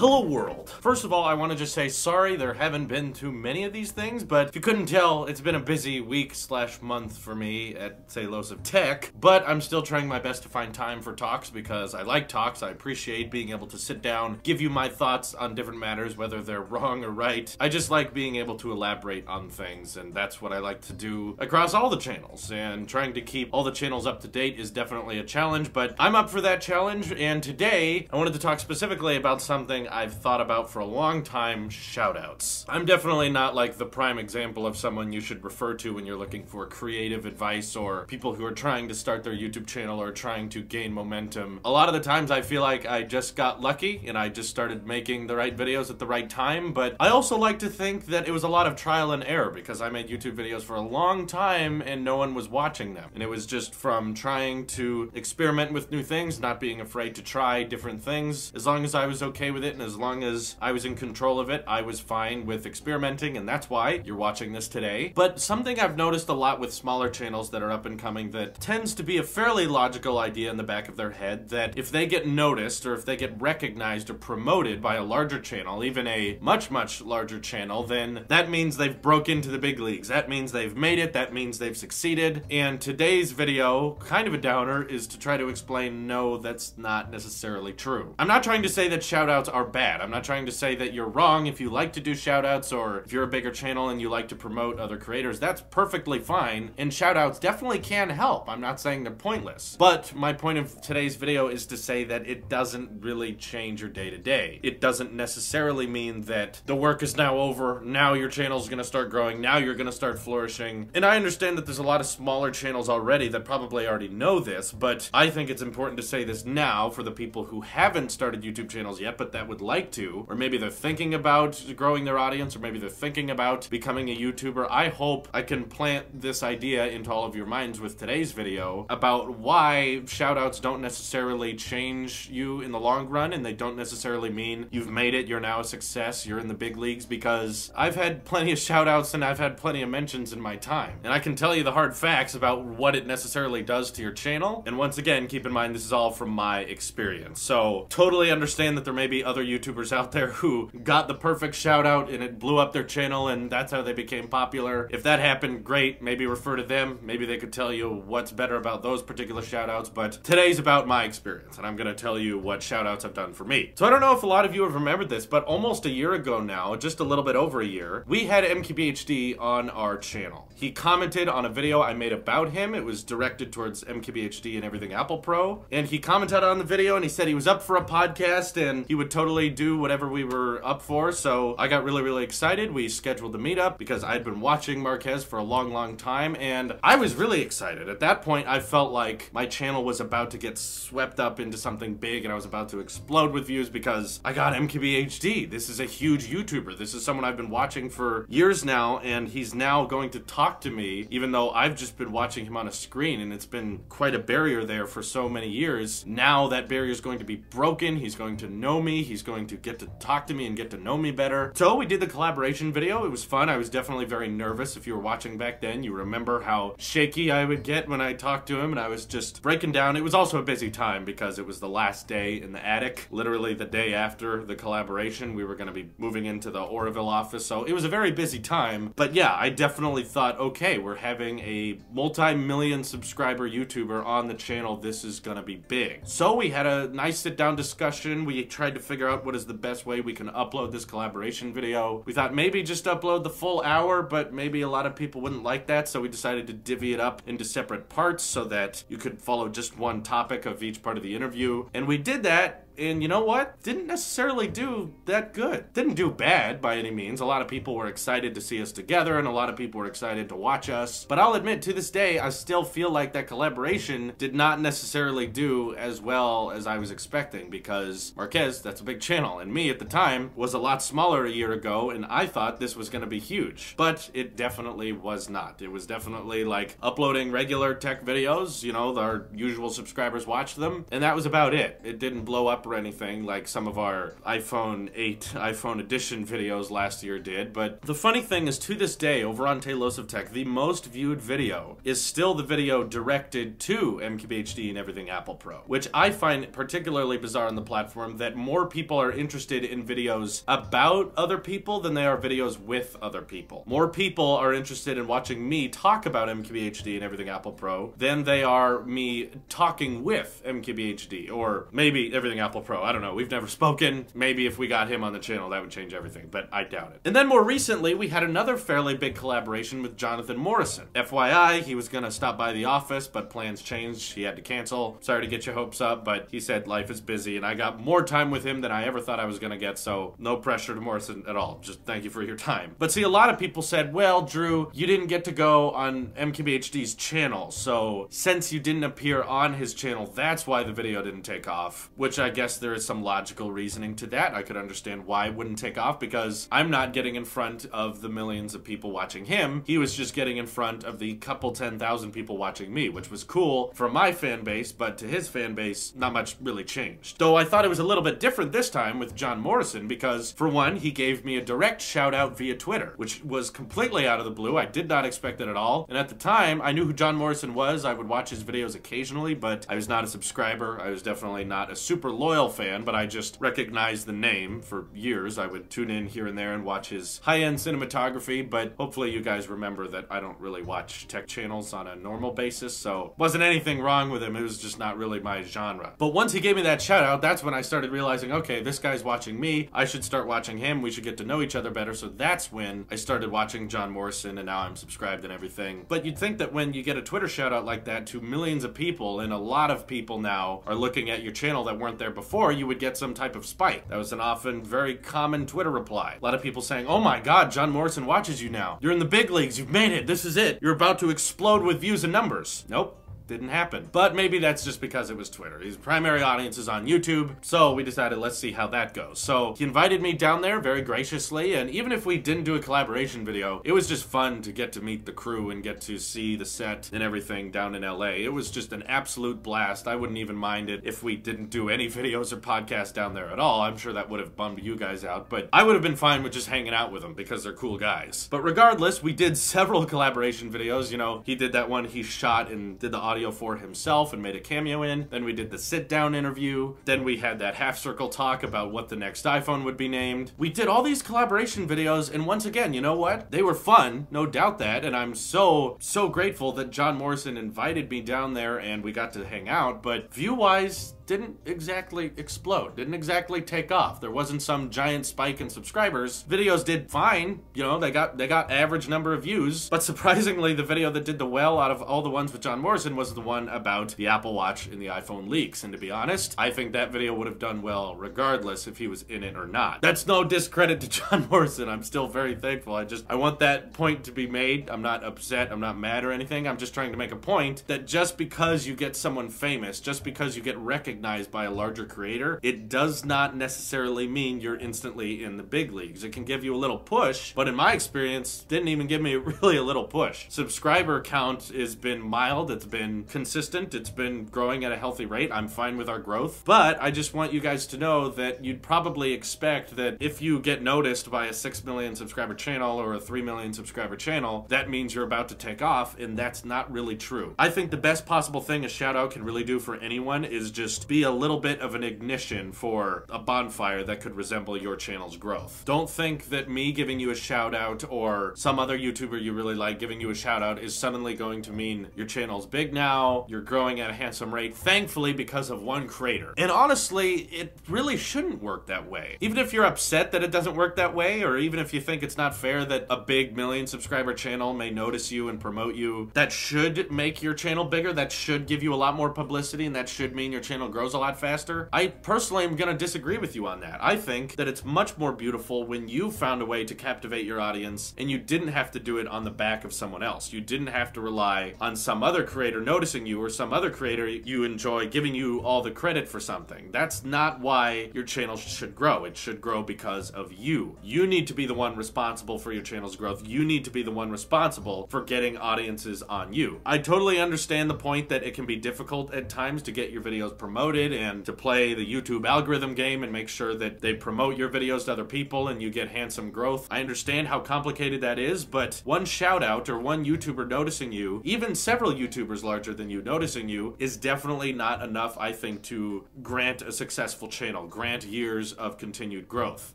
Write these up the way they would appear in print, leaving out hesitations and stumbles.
Hello world. First of all, I want to just say sorry there haven't been too many of these things, but if you couldn't tell, it's been a busy week / month for me at Los of Tech, but I'm still trying my best to find time for talks because I like talks. I appreciate being able to sit down, give you my thoughts on different matters, whether they're wrong or right. I just like being able to elaborate on things, and that's what I like to do across all the channels, and trying to keep all the channels up to date is definitely a challenge, but I'm up for that challenge, and today I wanted to talk specifically about something I've thought about for a long time: shoutouts. I'm definitely not like the prime example of someone you should refer to when you're looking for creative advice or people who are trying to start their YouTube channel or trying to gain momentum. A lot of the times I feel like I just got lucky and I just started making the right videos at the right time, but I also like to think that it was a lot of trial and error because I made YouTube videos for a long time and no one was watching them. And it was just from trying to experiment with new things, not being afraid to try different things. As long as I was okay with it and as long as I was in control of it, I was fine with experimenting, and that's why you're watching this today. But something I've noticed a lot with smaller channels that are up and coming that tends to be a fairly logical idea in the back of their head, that if they get noticed or if they get recognized or promoted by a larger channel, even a much larger channel, then that means they've broke into the big leagues. That means they've made it. That means they've succeeded. And today's video, kind of a downer, is to try to explain no, that's not necessarily true. I'm not trying to say that shoutouts are bad. I'm not trying to say that you're wrong if you like to do shoutouts, or if you're a bigger channel and you like to promote other creators. That's perfectly fine, and shoutouts definitely can help. I'm not saying they're pointless. But my point of today's video is to say that it doesn't really change your day-to-day. It doesn't necessarily mean that the work is now over, now your channel's gonna start growing, now you're gonna start flourishing. And I understand that there's a lot of smaller channels already that probably already know this, but I think it's important to say this now for the people who haven't started YouTube channels yet, but that would like to, or maybe they're thinking about growing their audience, or maybe they're thinking about becoming a YouTuber. I hope I can plant this idea into all of your minds with today's video about why shoutouts don't necessarily change you in the long run, and they don't necessarily mean you've made it, you're now a success, you're in the big leagues, because I've had plenty of shoutouts and I've had plenty of mentions in my time. And I can tell you the hard facts about what it necessarily does to your channel. And once again, keep in mind this is all from my experience. So totally understand that there may be other YouTubers out there who got the perfect shout out and it blew up their channel and that's how they became popular. If that happened, great. Maybe refer to them. Maybe they could tell you what's better about those particular shout outs. But today's about my experience, and I'm gonna tell you what shout outs have done for me. So I don't know if a lot of you have remembered this, but almost a year ago now, just a little bit over a year, we had MKBHD on our channel. He commented on a video I made about him. It was directed towards MKBHD and Everything Apple Pro. And he commented on the video and he said he was up for a podcast and he would totally do whatever we were up for. So I got really excited. We scheduled the meetup because I'd been watching Marquez for a long time, and I was really excited. At that point, I felt like my channel was about to get swept up into something big and I was about to explode with views because I got MKBHD. This is a huge YouTuber. This is someone I've been watching for years now, and he's now going to talk to me, even though I've just been watching him on a screen, and it's been quite a barrier there for so many years. Now that barrier is going to be broken. He's going to know me. He's going to get to talk to me and get to know me better. So we did the collaboration video. It was fun. I was definitely very nervous. If you were watching back then, you remember how shaky I would get when I talked to him, and I was just breaking down. It was also a busy time because it was the last day in the attic. Literally the day after the collaboration, we were going to be moving into the Oroville office, so it was a very busy time. But yeah, I definitely thought, okay, we're having a multi-million subscriber YouTuber on the channel. This is gonna be big. So we had a nice sit-down discussion. We tried to figure out what is the best way we can upload this collaboration video. We thought maybe just upload the full hour, but maybe a lot of people wouldn't like that, so we decided to divvy it up into separate parts so that you could follow just one topic of each part of the interview. And we did that. And you know what? Didn't necessarily do that good. Didn't do bad by any means. A lot of people were excited to see us together, and a lot of people were excited to watch us. But I'll admit, to this day, I still feel like that collaboration did not necessarily do as well as I was expecting, because Marquez, that's a big channel, and me at the time was a lot smaller a year ago, and I thought this was gonna be huge. But it definitely was not. It was definitely like uploading regular tech videos, you know, our usual subscribers watched them, and that was about it. It didn't blow up up or anything like some of our iPhone 8, iPhone edition videos last year did, but the funny thing is, to this day, over on Talos of Tech, the most viewed video is still the video directed to MKBHD and Everything Apple Pro, which I find particularly bizarre on the platform, that more people are interested in videos about other people than they are videos with other people. More people are interested in watching me talk about MKBHD and Everything Apple Pro than they are me talking with MKBHD, or maybe Everything Apple Pro. I don't know. We've never spoken. Maybe if we got him on the channel, that would change everything, but I doubt it. And then more recently, we had another fairly big collaboration with Jonathan Morrison. FYI, he was gonna stop by the office, but plans changed. He had to cancel. Sorry to get your hopes up, but he said life is busy, and I got more time with him than I ever thought I was gonna get, so no pressure to Morrison at all. Just thank you for your time. But see, a lot of people said, well, Drew, you didn't get to go on MKBHD's channel, so since you didn't appear on his channel, that's why the video didn't take off, which I guess there is some logical reasoning to that. I could understand why it wouldn't take off, because I'm not getting in front of the millions of people watching him. He was just getting in front of the couple 10,000 people watching me, which was cool for my fan base, but to his fan base, not much really changed. Though I thought it was a little bit different this time with John Morrison, because for one, he gave me a direct shout out via Twitter, which was completely out of the blue. I did not expect it at all. And at the time, I knew who John Morrison was. I would watch his videos occasionally, but I was not a subscriber. I was definitely not a super loyal fan, but I just recognized the name. For years, I would tune in here and there and watch his high-end cinematography, but hopefully you guys remember that I don't really watch tech channels on a normal basis, so wasn't anything wrong with him. It was just not really my genre. But once he gave me that shout out, that's when I started realizing, okay, this guy's watching me. I should start watching him. We should get to know each other better. So that's when I started watching John Morrison, and now I'm subscribed and everything. But you'd think that when you get a Twitter shout out like that to millions of people, and a lot of people now are looking at your channel that weren't there before, you would get some type of spike. That was an often very common Twitter reply. A lot of people saying, oh my god, John Morrison watches you now. You're in the big leagues. You've made it. This is it. You're about to explode with views and numbers. Nope. Didn't happen. But maybe that's just because it was Twitter. His primary audience is on YouTube, so we decided let's see how that goes. So he invited me down there very graciously, and even if we didn't do a collaboration video, it was just fun to get to meet the crew and get to see the set and everything down in LA. It was just an absolute blast. I wouldn't even mind it if we didn't do any videos or podcasts down there at all. I'm sure that would have bummed you guys out, but I would have been fine with just hanging out with them because they're cool guys. But regardless, we did several collaboration videos. You know, he did that one he shot and did the audio for himself and made a cameo in. Then we did the sit-down interview. Then we had that half-circle talk about what the next iPhone would be named. We did all these collaboration videos, and once again, you know what? They were fun, no doubt that, and I'm so grateful that John Morrison invited me down there and we got to hang out, but view-wise, didn't exactly explode, didn't exactly take off. There wasn't some giant spike in subscribers. Videos did fine, you know, they got average number of views, but surprisingly, the video that did the well out of all the ones with John Morrison was the one about the Apple Watch and the iPhone leaks, and to be honest, I think that video would have done well regardless if he was in it or not. That's no discredit to John Morrison. I'm still very thankful. I want that point to be made. I'm not upset, I'm not mad or anything. I'm just trying to make a point that just because you get someone famous, just because you get recognized by a larger creator, it does not necessarily mean you're instantly in the big leagues. It can give you a little push, but in my experience, didn't even give me really a little push. Subscriber count has been mild, it's been consistent, it's been growing at a healthy rate. I'm fine with our growth, but I just want you guys to know that you'd probably expect that if you get noticed by a 6 million subscriber channel or a 3 million subscriber channel, that means you're about to take off, and that's not really true. I think the best possible thing a shout out can really do for anyone is just be a little bit of an ignition for a bonfire that could resemble your channel's growth. Don't think that me giving you a shout out or some other YouTuber you really like giving you a shout out is suddenly going to mean your channel's big now, you're growing at a handsome rate, thankfully because of one creator. And honestly, it really shouldn't work that way. Even if you're upset that it doesn't work that way, or even if you think it's not fair that a big million subscriber channel may notice you and promote you, that should make your channel bigger, that should give you a lot more publicity, and that should mean your channel grows a lot faster. I personally am gonna disagree with you on that. I think that it's much more beautiful when you found a way to captivate your audience and you didn't have to do it on the back of someone else. You didn't have to rely on some other creator noticing you or some other creator you enjoy giving you all the credit for something. That's not why your channel should grow. It should grow because of you. You need to be the one responsible for your channel's growth. You need to be the one responsible for getting audiences on you. I totally understand the point that it can be difficult at times to get your videos promoted promoted and to play the YouTube algorithm game and make sure that they promote your videos to other people and you get handsome growth. I understand how complicated that is, but one shout out or one YouTuber noticing you, even several YouTubers larger than you noticing you, is definitely not enough, I think, to grant a successful channel, grant years of continued growth.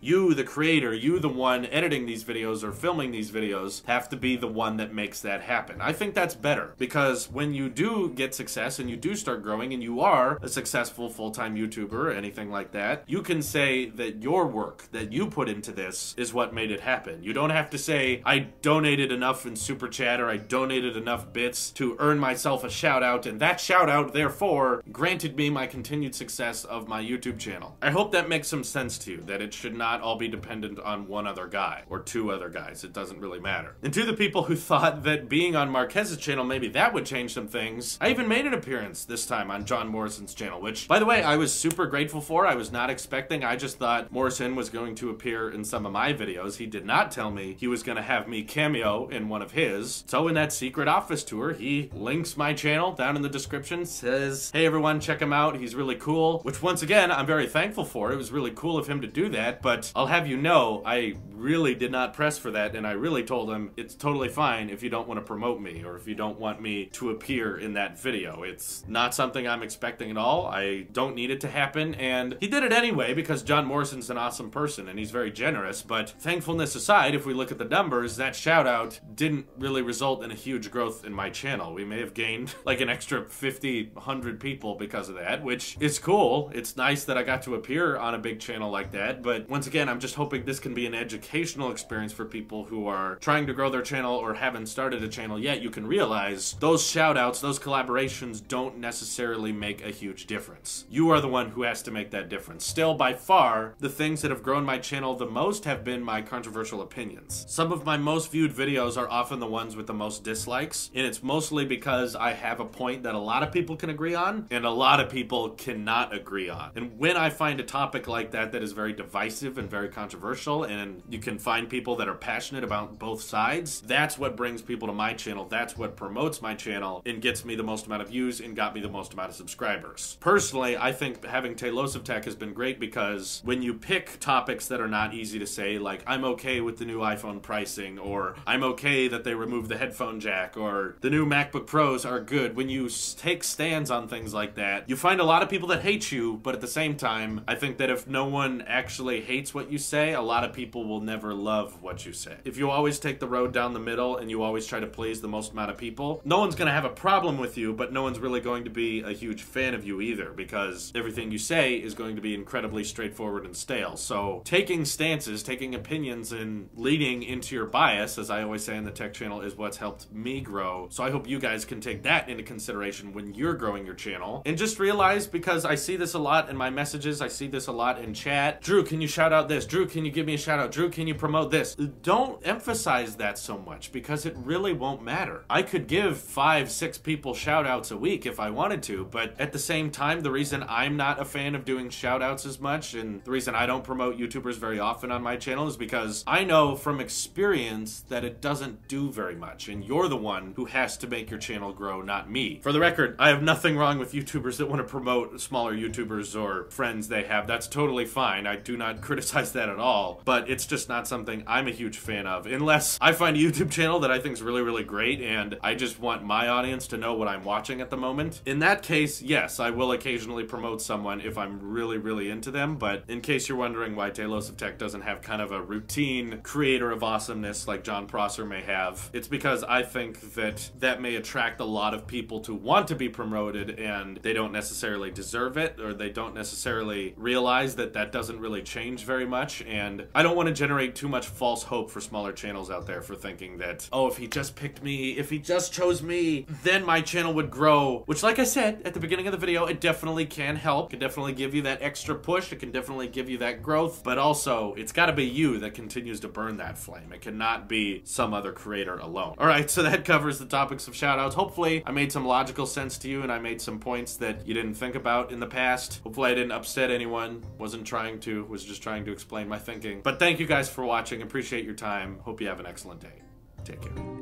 You, the creator, you, the one editing these videos or filming these videos, have to be the one that makes that happen. I think that's better, because when you do get success and you do start growing and you are a successful full-time YouTuber or anything like that, you can say that your work that you put into this is what made it happen. You don't have to say, I donated enough in Super Chat or I donated enough bits to earn myself a shout out, and that shout out therefore granted me my continued success of my YouTube channel. I hope that makes some sense to you, that it should not all be dependent on one other guy or two other guys. It doesn't really matter. And to the people who thought that being on Marquez's channel, maybe that would change some things, I even made an appearance this time on John Morrison's channel, which, by the way, I was super grateful for. I was not expecting. I just thought Morrison was going to appear in some of my videos. He did not tell me he was going to have me cameo in one of his. So in that secret office tour, he links my channel down in the description, says, hey everyone, check him out. He's really cool, which once again, I'm very thankful for. It was really cool of him to do that, but I'll have you know, I really did not press for that, and I really told him it's totally fine if you don't want to promote me or if you don't want me to appear in that video. It's not something I'm expecting at all. I don't need it to happen, and he did it anyway because John Morrison's an awesome person and he's very generous. But thankfulness aside, if we look at the numbers, that shout out didn't really result in a huge growth in my channel. We may have gained like an extra 50, 100 people because of that, which is cool. It's nice that I got to appear on a big channel like that, but once again, I'm just hoping this can be an educational experience for people who are trying to grow their channel or haven't started a channel yet. You can realize those shout outs, those collaborations don't necessarily make a huge difference. You are the one who has to make that difference. Still, by far, the things that have grown my channel the most have been my controversial opinions. Some of my most viewed videos are often the ones with the most dislikes, and it's mostly because I have a point that a lot of people can agree on and a lot of people cannot agree on. And when I find a topic like that that is very divisive and very controversial, and you can find people that are passionate about both sides, that's what brings people to my channel. That's what promotes my channel and gets me the most amount of views and got me the most amount of subscribers. Personally, I think having Talos of Tech has been great because when you pick topics that are not easy to say, like I'm okay with the new iPhone pricing, or I'm okay that they remove the headphone jack, or the new MacBook Pros are good, when you take stands on things like that, you find a lot of people that hate you, but at the same time, I think that if no one actually hates what you say, a lot of people will never love what you say. If you always take the road down the middle and you always try to please the most amount of people, no one's going to have a problem with you, but no one's really going to be a huge fan of you either, because everything you say is going to be incredibly straightforward and stale. So taking stances, taking opinions, and leading into your bias, as I always say in the tech channel, is what's helped me grow. So I hope you guys can take that into consideration when you're growing your channel. And just realize, because I see this a lot in my messages, I see this a lot in chat, Drew, can you shout out this? Drew, can you give me a shout out? Drew, can you promote this? Don't emphasize that so much, because it really won't matter. I could give 5, 6 people shout outs a week if I wanted to, but at the same time, the reason I'm not a fan of doing shout outs as much, and the reason I don't promote YouTubers very often on my channel, is because I know from experience that it doesn't do very much, and you're the one who has to make your channel grow, not me. For the record, I have nothing wrong with YouTubers that want to promote smaller YouTubers or friends they have. That's totally fine. I do not criticize that at all, but it's just not something I'm a huge fan of, unless I find a YouTube channel that I think is really, really great, and I just want my audience to know what I'm watching at the moment. In that case, yes, I will occasionally promote someone if I'm really, really into them, but in case you're wondering why Talos of Tech doesn't have kind of a routine creator of awesomeness like John Prosser may have, it's because I think that that may attract a lot of people to want to be promoted, and they don't necessarily deserve it, or they don't necessarily realize that that doesn't really change very much. And I don't want to generate too much false hope for smaller channels out there for thinking that, oh, if he just picked me, if he just chose me, then my channel would grow. Which, like I said at the beginning of the video, it definitely can help. It can definitely give you that extra push. It can definitely give you that growth. But also, it's got to be you that continues to burn that flame. It cannot be some other creator alone. All right, so that covers the topics of shoutouts. Hopefully, I made some logical sense to you, and I made some points that you didn't think about in the past. Hopefully, I didn't upset anyone. Wasn't trying to. Was just trying to explain my thinking. But thank you guys for watching. Appreciate your time. Hope you have an excellent day. Take care.